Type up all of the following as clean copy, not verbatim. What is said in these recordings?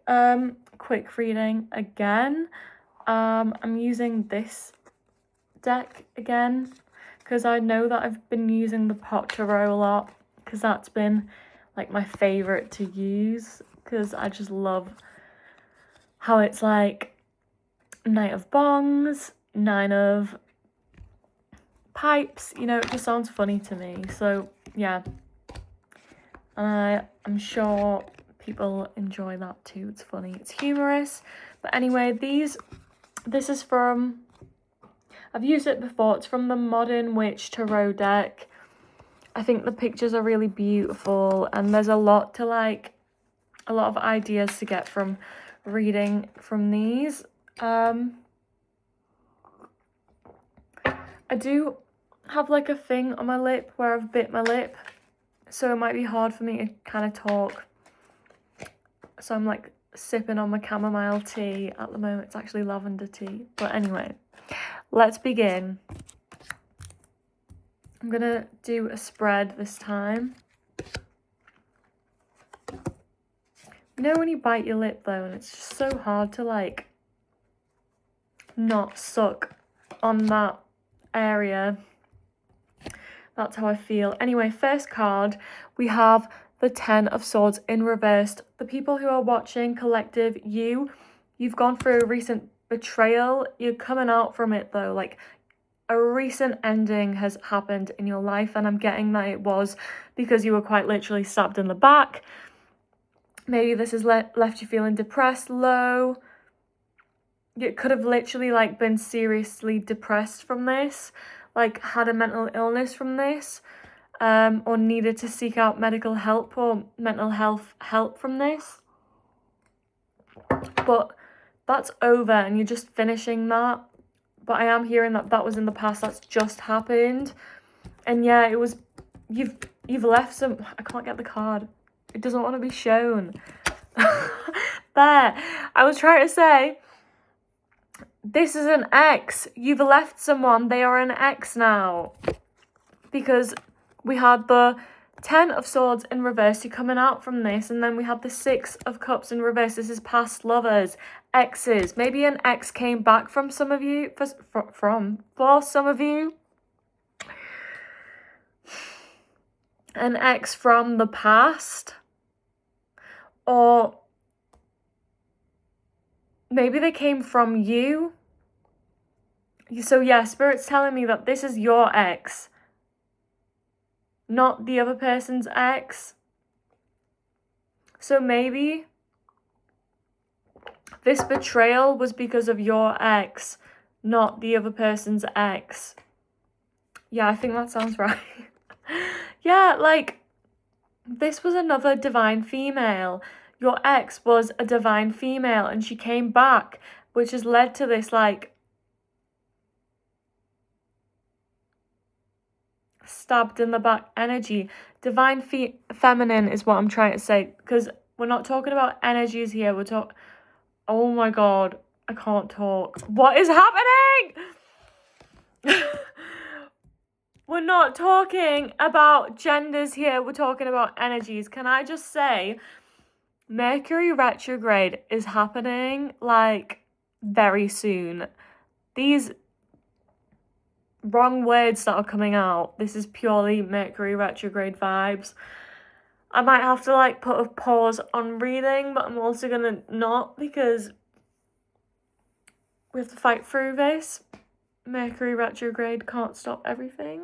Anyway, quick reading again. I'm using this deck again because I know that I've been using the Pot Tarot a lot because that's been like my favorite to use because I just love how it's like Knight of Bongs, Nine of Pipes, you know, it just sounds funny to me. So yeah, and I'm sure people enjoy that too. It's funny, it's humorous. But anyway, this is from, I've used it before, it's from the Modern Witch Tarot deck. I think the pictures are really beautiful and there's a lot to like, a lot of ideas to get from reading from these. I do have like a thing on my lip where I've bit my lip, so it might be hard for me to kind of talk. So I'm like sipping on my chamomile tea at the moment. It's actually lavender tea. But anyway, let's begin. I'm gonna do a spread this time. You know when you bite your lip though and it's just so hard to like not suck on that area. That's how I feel. Anyway, first card, we have the Ten of Swords in reversed. The people who are watching, collective, you've gone through a recent betrayal. You're coming out from it though. Like a recent ending has happened in your life, and I'm getting that it was because you were quite literally stabbed in the back. Maybe this has left you feeling depressed, low. You could have literally like been seriously depressed from this, like had a mental illness from this, or needed to seek out medical help or mental health help from this. But that's over and you're just finishing that. But I am hearing that that was in the past, that's just happened. And yeah, it was, you've left some, I can't get the card. It doesn't want to be shown. There, I was trying to say, this is an ex. You've left someone, they are an ex now. Because we had the Ten of Swords in reverse, you're coming out from this, and then we had the Six of Cups in reverse. This is past lovers, exes. Maybe an ex came back from some of you, for some of you. An ex from the past. Or maybe they came from you. So yeah, Spirit's telling me that this is your ex, not the other person's ex. So maybe this betrayal was because of your ex, not the other person's ex. Yeah, I think that sounds right. Yeah, like, this was another divine female. Your ex was a divine female and she came back, which has led to this, like, stabbed in the back energy. Divine feminine is what I'm trying to say, because we're not talking about energies here. We're talking, oh my god, I can't talk. What is happening? We're not talking about genders here. We're talking about energies. Can I just say, Mercury retrograde is happening like very soon. These wrong words that are coming out, this is purely Mercury retrograde vibes. I might have to like put a pause on reading, but I'm also gonna not, because we have to fight through this. Mercury retrograde can't stop everything.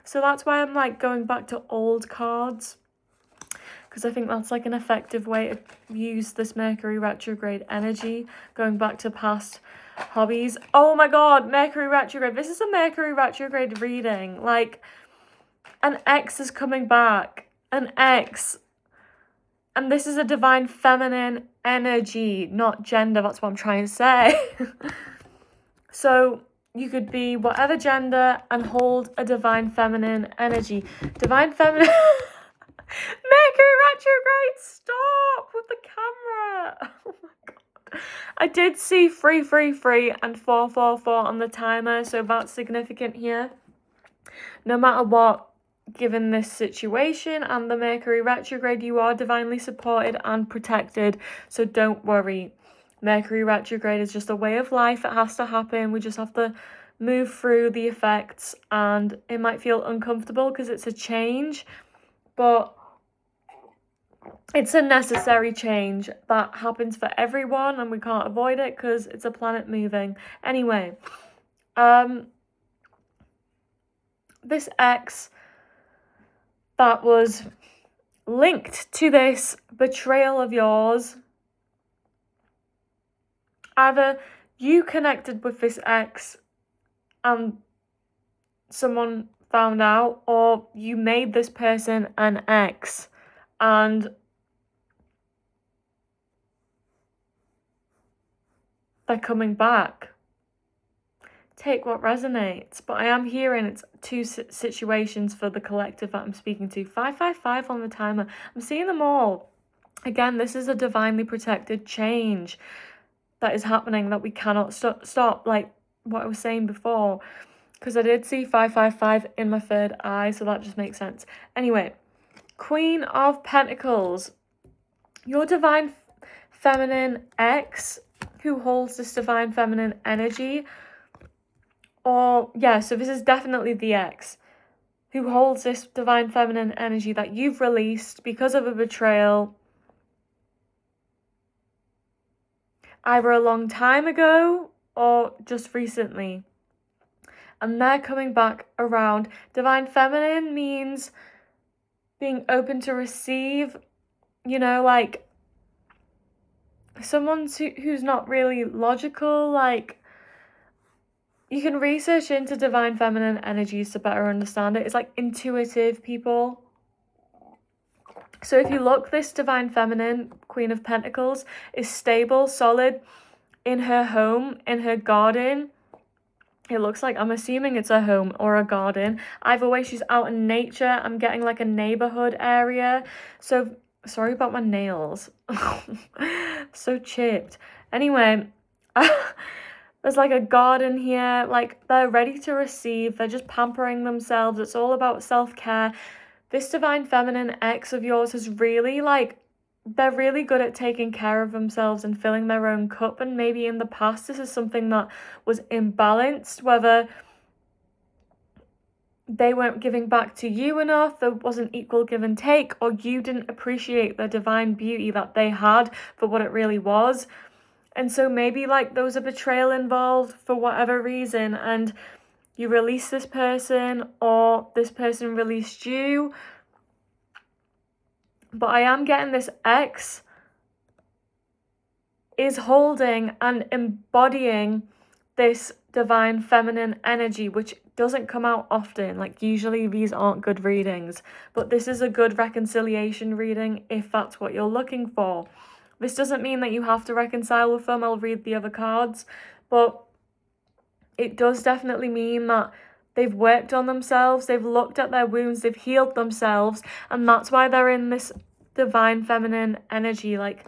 So that's why I'm like going back to old cards, because I think that's like an effective way to use this Mercury retrograde energy, going back to past hobbies. Oh my god, Mercury retrograde. This is a Mercury retrograde reading. Like, an ex is coming back. An ex. And this is a divine feminine energy, not gender. That's what I'm trying to say. So you could be whatever gender and hold a divine feminine energy. Divine feminine... Mercury retrograde, stop with the camera. Oh my god. I did see 333 and 444 on the timer, so that's significant here. No matter what, given this situation and the Mercury retrograde, you are divinely supported and protected. So don't worry. Mercury retrograde is just a way of life. It has to happen. We just have to move through the effects, and it might feel uncomfortable because it's a change, but it's a necessary change that happens for everyone, and we can't avoid it because it's a planet moving. Anyway, this ex that was linked to this betrayal of yours, either you connected with this ex and someone found out, or you made this person an ex and they're coming back. Take what resonates, but I am hearing it's two situations for the collective that I'm speaking to. 555 on the timer. I'm seeing them all. Again, this is a divinely protected change that is happening that we cannot stop, like what I was saying before, because I did see 555 in my third eye, so that just makes sense. Anyway, Queen of Pentacles, your divine feminine ex who holds this divine feminine energy, or yeah, so this is definitely the ex who holds this divine feminine energy that you've released because of a betrayal, either a long time ago or just recently. And they're coming back around. Divine feminine means being open to receive, you know, like someone who's not really logical. Like, you can research into divine feminine energies to better understand it. It's like intuitive people. So if you look, this divine feminine, Queen of Pentacles, is stable, solid in her home, in her garden. It looks like, I'm assuming it's a home or a garden. Either way, she's out in nature. I'm getting like a neighborhood area. So, sorry about my nails. So chipped. Anyway, there's like a garden here. Like, they're ready to receive. They're just pampering themselves. It's all about self-care. This divine feminine ex of yours is really like, they're really good at taking care of themselves and filling their own cup. And maybe in the past, this is something that was imbalanced, whether they weren't giving back to you enough, there wasn't equal give and take, or you didn't appreciate the divine beauty that they had for what it really was. And so maybe like there was a betrayal involved for whatever reason, and you released this person or this person released you. But I am getting this ex is holding and embodying this divine feminine energy, which doesn't come out often. Like, usually these aren't good readings, but this is a good reconciliation reading if that's what you're looking for. This doesn't mean that you have to reconcile with them. I'll read the other cards, but it does definitely mean that they've worked on themselves, they've looked at their wounds, they've healed themselves, and that's why they're in this divine feminine energy, like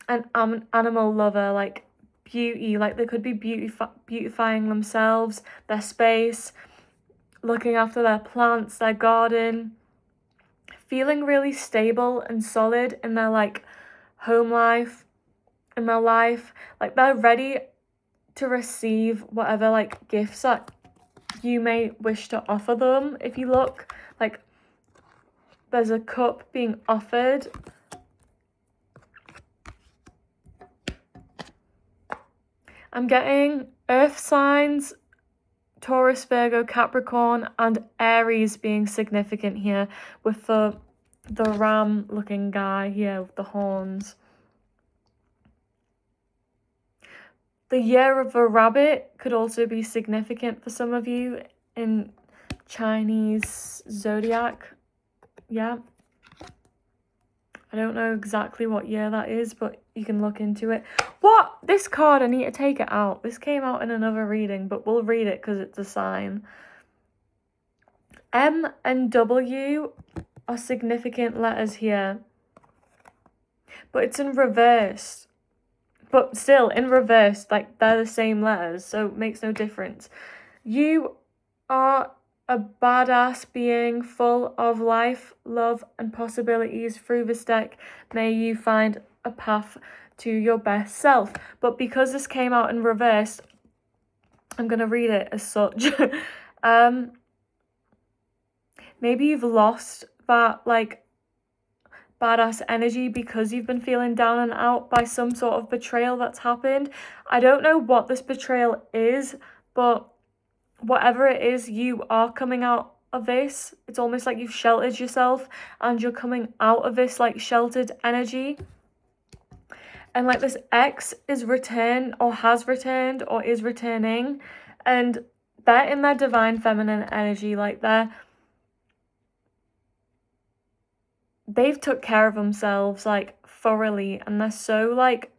an animal lover, like beauty, like they could be beautifying themselves, their space, looking after their plants, their garden, feeling really stable and solid in their like home life, in their life. Like, they're ready to receive whatever like gifts that you may wish to offer them. If you look, like, there's a cup being offered. I'm getting earth signs, Taurus, Virgo, Capricorn, and Aries being significant here, with the ram looking guy here with the horns. The year of the rabbit could also be significant for some of you in Chinese zodiac. Yeah. I don't know exactly what year that is, but you can look into it. What? This card, I need to take it out. This came out in another reading, but we'll read it because it's a sign. M and W are significant letters here, but it's in reverse. But still, in reverse, like, they're the same letters, so it makes no difference. You are a badass being full of life, love, and possibilities. Through this deck, may you find a path to your best self. But because this came out in reverse, I'm going to read it as such. Maybe you've lost that, like, badass energy because you've been feeling down and out by some sort of betrayal that's happened. I don't know what this betrayal is, but whatever it is, you are coming out of this. It's almost like you've sheltered yourself and you're coming out of this like sheltered energy. And like this ex is returned or has returned or is returning, and they're in their divine feminine energy. Like they've took care of themselves like thoroughly, and they're so like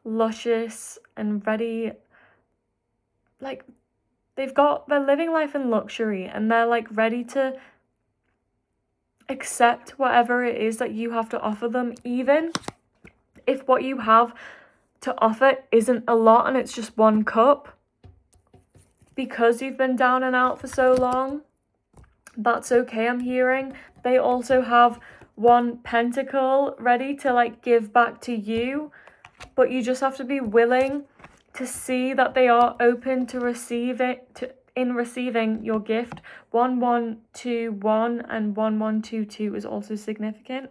luscious and ready. Like they're living life in luxury, and they're like ready to accept whatever it is that you have to offer them, even if what you have to offer isn't a lot and it's just one cup. Because you've been down and out for so long, that's okay. I'm hearing they also have one pentacle ready to like give back to you, but you just have to be willing to see that they are open to receive it, in receiving your gift. 1121 and 1122 is also significant.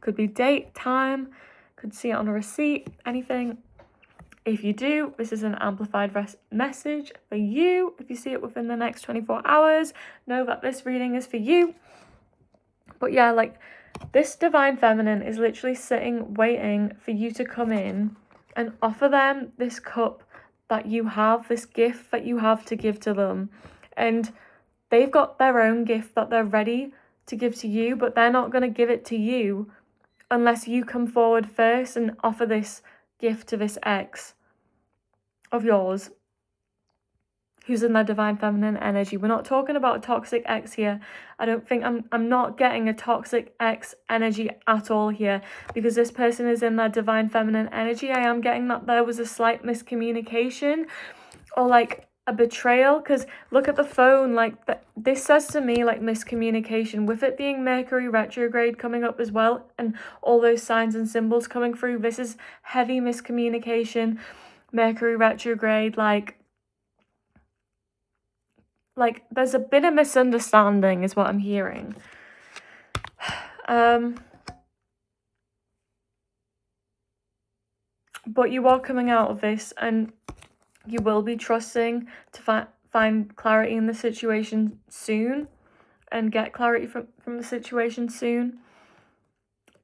Could be date, time, could see it on a receipt, anything. If you do, this is an amplified message for you. If you see it within the next 24 hours, know that this reading is for you. But yeah, like this divine feminine is literally sitting, waiting for you to come in and offer them this cup that you have, this gift that you have to give to them. And they've got their own gift that they're ready to give to you, but they're not going to give it to you unless you come forward first and offer this gift to this ex of yours who's in their divine feminine energy. We're not talking about a toxic ex here. I don't think I'm not getting a toxic ex energy at all here, because this person is in their divine feminine energy. I am getting that there was a slight miscommunication or like a betrayal, because look at the phone, like this says to me like miscommunication, with it being Mercury retrograde coming up as well and all those signs and symbols coming through. This is heavy miscommunication. Mercury retrograde, like there's a bit of misunderstanding is what I'm hearing. But you are coming out of this, and you will be trusting to find clarity in the situation soon and get clarity from the situation soon.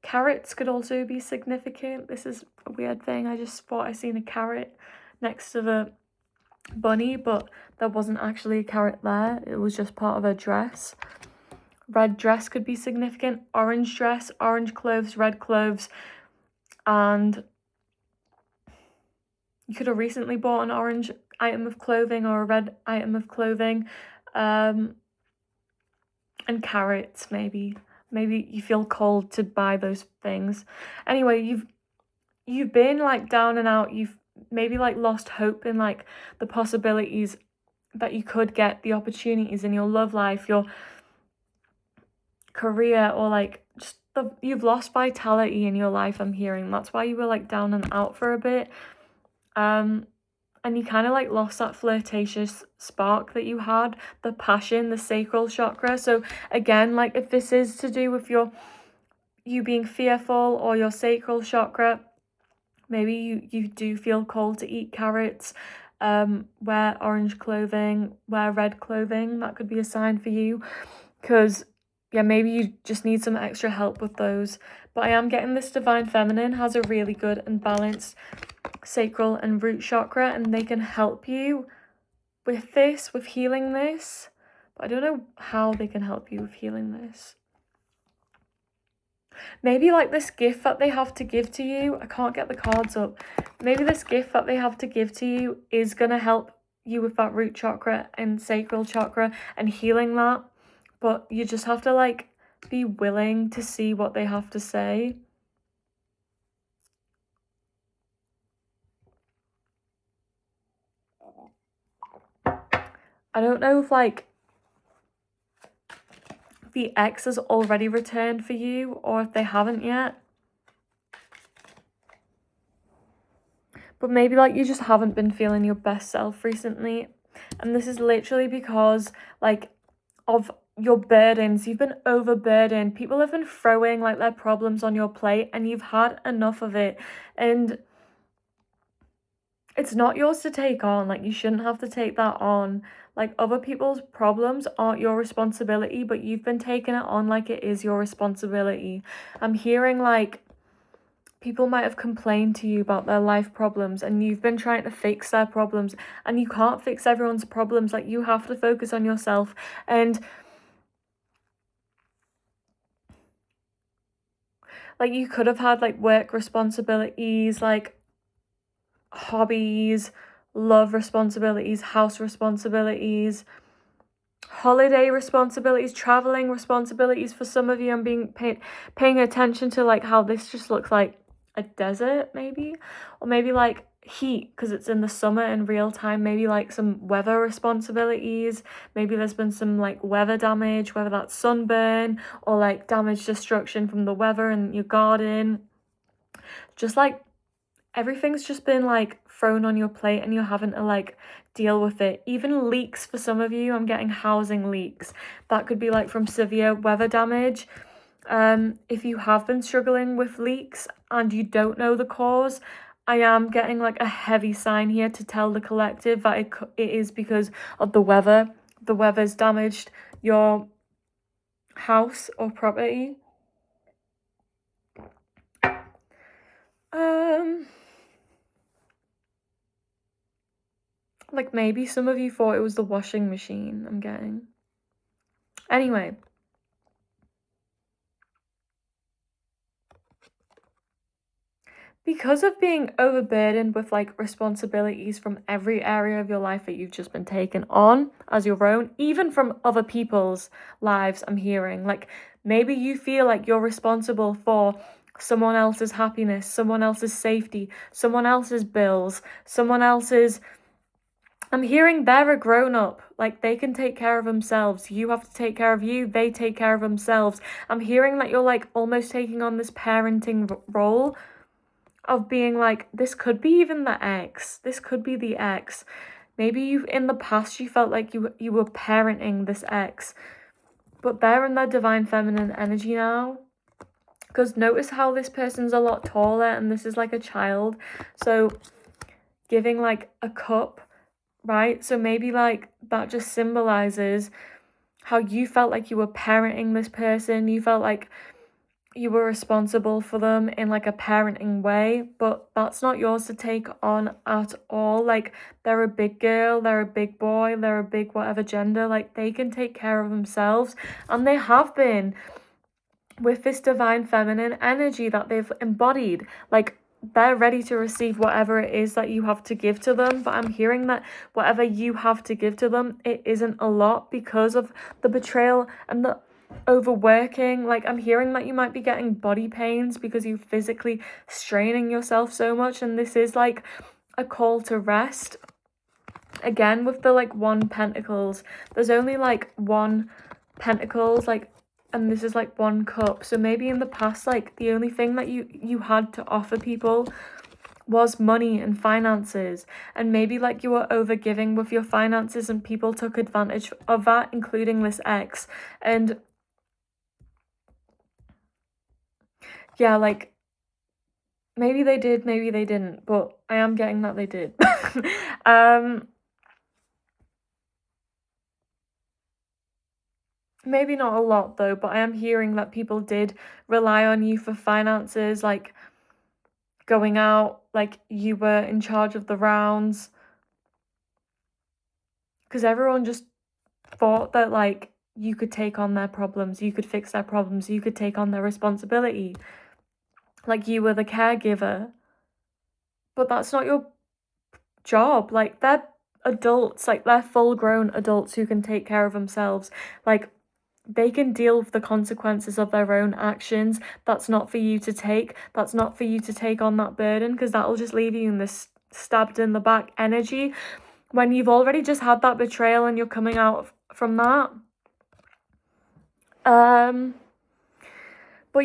Carrots could also be significant. This is a weird thing. I just thought I seen a carrot next to the bunny, but there wasn't actually a carrot there. It was just part of a dress. Red dress could be significant. Orange dress, orange clothes, red clothes, and you could have recently bought an orange item of clothing or a red item of clothing. And carrots, maybe you feel called to buy those things. Anyway, you've been like down and out. You've maybe like lost hope in like the possibilities that you could get, the opportunities in your love life, your career, or like just you've lost vitality in your life. I'm hearing that's why you were like down and out for a bit. And you kind of like lost that flirtatious spark that you had, the passion, the sacral chakra. So again, like if this is to do with you being fearful or your sacral chakra, maybe you do feel called to eat carrots, wear orange clothing, wear red clothing. That could be a sign for you, because yeah, maybe you just need some extra help with those. But I am getting this divine feminine has a really good and balanced sacral and root chakra, and they can help you with this, with healing this. But I don't know how they can help you with healing this. Maybe like this gift that they have to give to you, I can't get the cards up. Maybe this gift that they have to give to you is going to help you with that root chakra and sacral chakra and healing that. But you just have to like be willing to see what they have to say. I don't know if like the ex has already returned for you, or if they haven't yet. But maybe like you just haven't been feeling your best self recently. And this is literally because like of your burdens. You've been overburdened. People have been throwing like their problems on your plate and you've had enough of it. And it's not yours to take on. Like, you shouldn't have to take that on. Like, other people's problems aren't your responsibility, but you've been taking it on like it is your responsibility. I'm hearing like people might have complained to you about their life problems and you've been trying to fix their problems, and you can't fix everyone's problems. Like, you have to focus on yourself. And like, you could have had like work responsibilities, like hobbies, love responsibilities, house responsibilities, holiday responsibilities, traveling responsibilities. For some of you, I'm paying attention to like how this just looks like a desert, maybe, or maybe like heat because it's in the summer in real time. Maybe like some weather responsibilities. Maybe there's been some like weather damage, whether that's sunburn or like damage, destruction from the weather in your garden. Just like everything's just been like thrown on your plate and you're having to like deal with it. Even leaks for some of you. I'm getting housing leaks. That could be like from severe weather damage. If you have been struggling with leaks and you don't know the cause, I am getting like a heavy sign here to tell the collective that it is because of the weather. The weather's damaged your house or property. Like, maybe some of you thought it was the washing machine I'm getting. Anyway. Because of being overburdened with like responsibilities from every area of your life that you've just been taken on as your own, even from other people's lives, I'm hearing. Like, maybe you feel like you're responsible for someone else's happiness, someone else's safety, someone else's bills, someone else's... I'm hearing they're a grown-up. Like, they can take care of themselves. You have to take care of you. They take care of themselves. I'm hearing that you're like almost taking on this parenting role of being like, this could be even the ex. This could be the ex. Maybe you in the past you felt like you were parenting this ex, but they're in their divine feminine energy now. Because notice how this person's a lot taller and this is like a child. So giving like a cup, right? So maybe like that just symbolizes how you felt like you were parenting this person. You felt like you were responsible for them in like a parenting way, but that's not yours to take on at all. Like, they're a big girl, they're a big boy, they're a big whatever gender. Like, they can take care of themselves, and they have been with this divine feminine energy that they've embodied. Like, they're ready to receive whatever it is that you have to give to them. But I'm hearing that whatever you have to give to them, it isn't a lot because of the betrayal and the overworking. Like, I'm hearing that you might be getting body pains because you're physically straining yourself so much, and this is like a call to rest. Again, with the like 1 pentacles, there's only like 1 pentacles, like, and this is like 1 cup. So maybe in the past, like, the only thing that you had to offer people was money and finances, and maybe like you were over giving with your finances and people took advantage of that, including this ex. And yeah, like, maybe they did, maybe they didn't, but I am getting that they did. Maybe not a lot though, but I am hearing that people did rely on you for finances, like going out, like you were in charge of the rounds. Because everyone just thought that like you could take on their problems, you could fix their problems, you could take on their responsibility. Like, you were the caregiver. But that's not your job. Like, they're adults, like they're full-grown adults who can take care of themselves. Like, they can deal with the consequences of their own actions. That's not for you to take. That's not for you to take on that burden, because that'll just leave you in this stabbed in the back energy when you've already just had that betrayal and you're coming out from that. But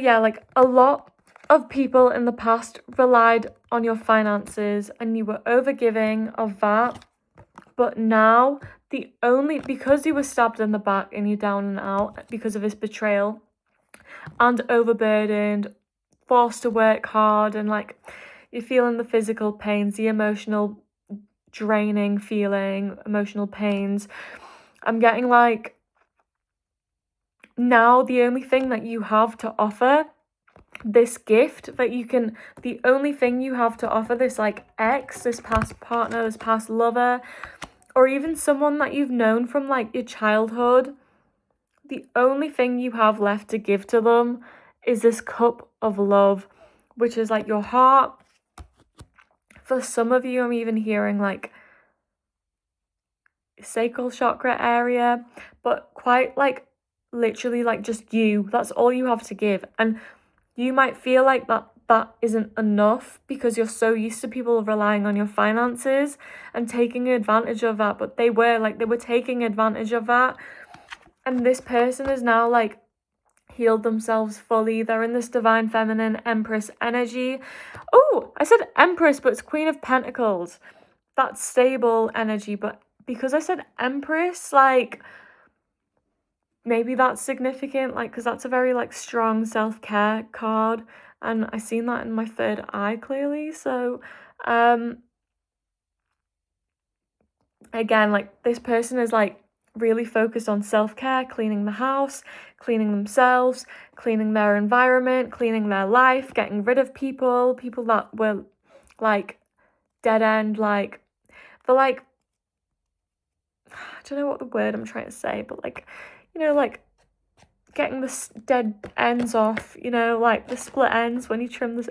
yeah, like a lot of people in the past relied on your finances and you were overgiving of that. But now, because you were stabbed in the back and you're down and out because of his betrayal and overburdened, forced to work hard, and like you're feeling the physical pains, the emotional draining feeling, emotional pains. I'm getting like now the only thing that you have to offer, this gift that you can, the only thing you have to offer this like ex, this past partner, this past lover, or even someone that you've known from like your childhood, the only thing you have left to give to them is this cup of love, which is like your heart. For some of you, I'm even hearing like sacral chakra area, but quite like literally like just you. That's all you have to give. And you might feel like that isn't enough because you're so used to people relying on your finances and taking advantage of that, but they were taking advantage of that. And this person is now like healed themselves fully. They're in this divine feminine Empress energy. Oh, I said Empress, but it's Queen of Pentacles. That's stable energy, but because I said Empress, like maybe that's significant, like because that's a very like strong self-care card, and I seen that in my third eye clearly. So again, like this person is like really focused on self-care, cleaning the house, cleaning themselves, cleaning their environment, cleaning their life, getting rid of people that were like dead end, like the like I don't know what the word I'm trying to say, but like, you know, like getting the dead ends off, you know, like the split ends when you trim this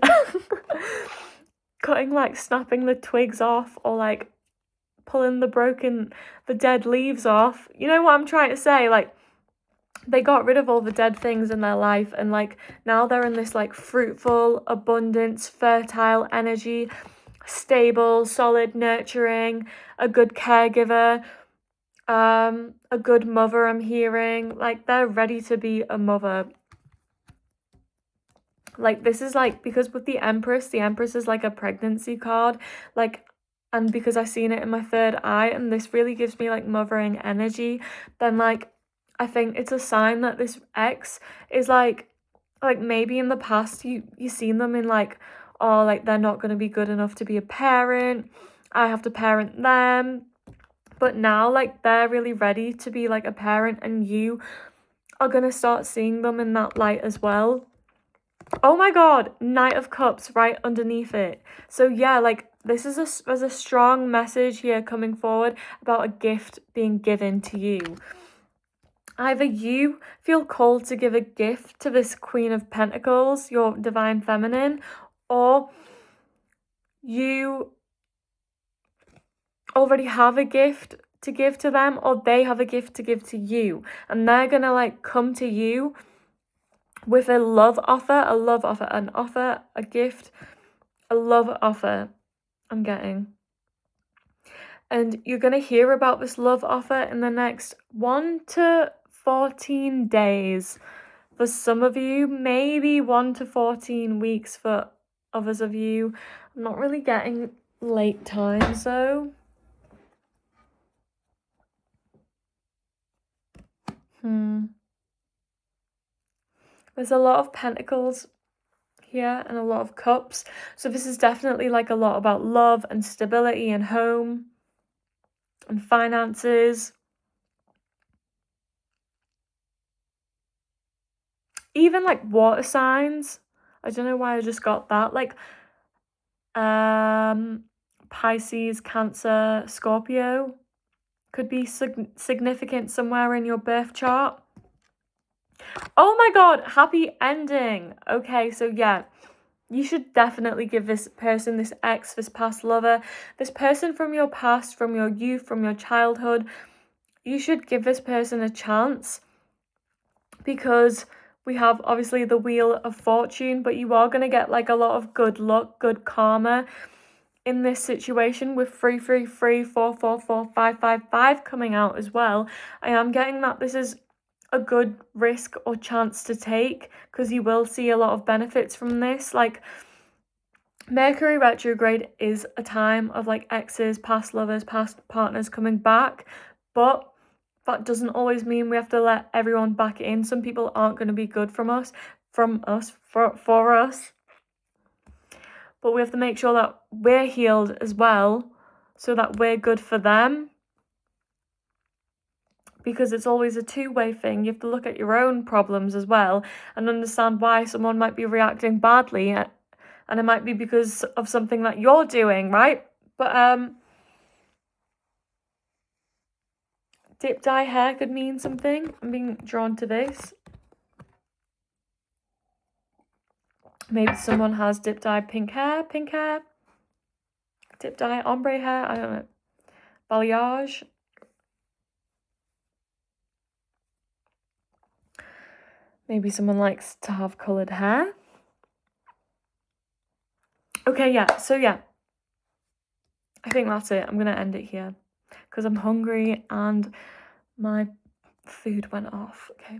cutting, like snapping the twigs off, or like pulling the dead leaves off. You know what I'm trying to say? Like they got rid of all the dead things in their life, and like now they're in this like fruitful, abundance, fertile energy, stable, solid, nurturing, a good caregiver, a good mother. I'm hearing like they're ready to be a mother. Like this is like, because with the Empress is like a pregnancy card, like, and because I seen it in my third eye, and this really gives me like mothering energy, then like I think it's a sign that this ex is like maybe in the past you seen them in like, oh, like they're not going to be good enough to be a parent, I have to parent them. But now like they're really ready to be like a parent, and you are going to start seeing them in that light as well. Oh my god, Knight of Cups right underneath it. So yeah, like this is there's a strong message here coming forward about a gift being given to you. Either you feel called to give a gift to this Queen of Pentacles, your divine feminine, or you already have a gift to give to them, or they have a gift to give to you, and they're gonna like come to you with a love offer, a gift, a love offer I'm getting. And you're going to hear about this love offer in the next 1 to 14 days. For some of you, maybe 1 to 14 weeks for others of you. I'm not really getting late times though. There's a lot of pentacles here and a lot of cups. So this is definitely like a lot about love and stability and home and finances. Even like water signs. I don't know why I just got that. Like Pisces, Cancer, Scorpio could be significant somewhere in your birth chart. Oh my god, happy ending. Okay, so yeah, you should definitely give this person, this ex, this past lover, this person from your past, from your youth, from your childhood, you should give this person a chance, because we have obviously the Wheel of Fortune, but you are going to get like a lot of good luck, good karma in this situation with 333, 444, 555 coming out as well. I am getting that this is a good risk or chance to take, because you will see a lot of benefits from this. Like, Mercury retrograde is a time of like exes, past lovers, past partners coming back, but that doesn't always mean we have to let everyone back in. Some people aren't going to be good for us, but we have to make sure that we're healed as well, so that we're good for them, because it's always a two-way thing. You have to look at your own problems as well and understand why someone might be reacting badly, and it might be because of something that you're doing, right? But dip dye hair could mean something. I'm being drawn to this. Maybe someone has dip dye pink hair, dip dye ombre hair, I don't know, balayage. Maybe someone likes to have coloured hair. Okay, yeah, so yeah. I think that's it. I'm going to end it here because I'm hungry and my food went off. Okay.